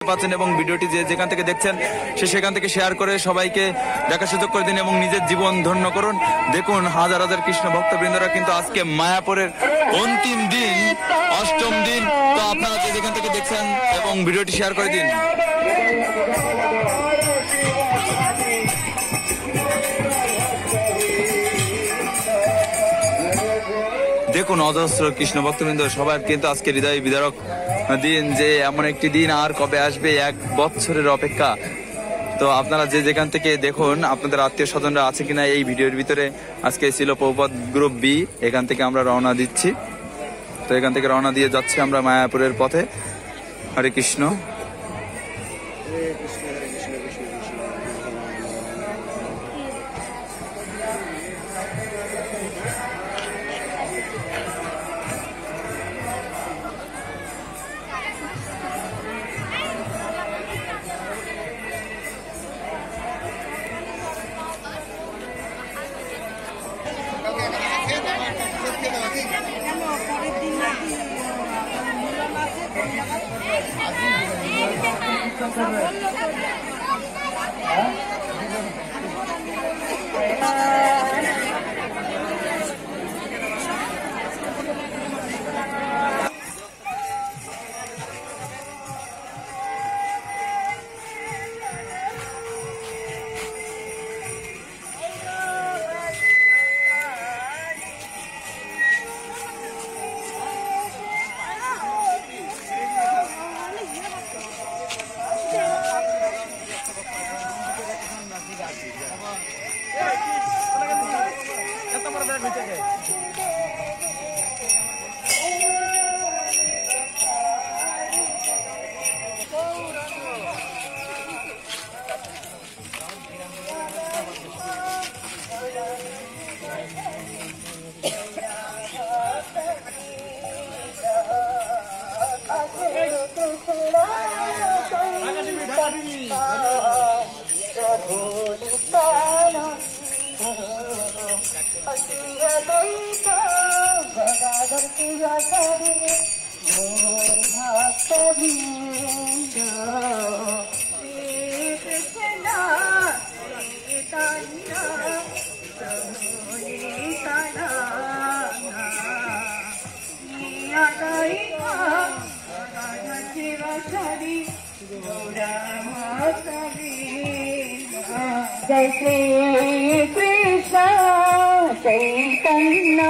পাচ্ছেন এবং ভিডিওটি যে যেখান থেকে দেখছেন সেখান থেকে শেয়ার করে সবাইকে দেখার সুযোগ করে দিন এবং নিজের জীবন ধন্য করুন। দেখুন হাজার হাজার কৃষ্ণ ভক্তবৃন্দরা কিন্তু আজকে মায়াপুরের অন্তিম দিন, অষ্টম দিন। তো আপনারা যে যেখান থেকে দেখছেন এবং ভিডিওটি শেয়ার করে দিন। দেখুন অজস্র কৃষ্ণ ভক্তবৃন্দ সবার কিন্তু আজকে হৃদয় বিদারক দিন, যে এমন একটি দিন আর কবে আসবে, 1 বছরের অপেক্ষা। তো আপনারা যে যেখান থেকে দেখুন আপনাদের আত্মীয় স্বজনরা আছে কিনা এই ভিডিওর ভিতরে। আজকে ছিল প্রভুপাদ গ্রুপ বি, এখান থেকে আমরা রওনা দিচ্ছি। তো এখান থেকে রওনা দিয়ে যাচ্ছি আমরা মায়াপুরের পথে। হরে কৃষ্ণ। जय श्री कृष्ण चैतन्य।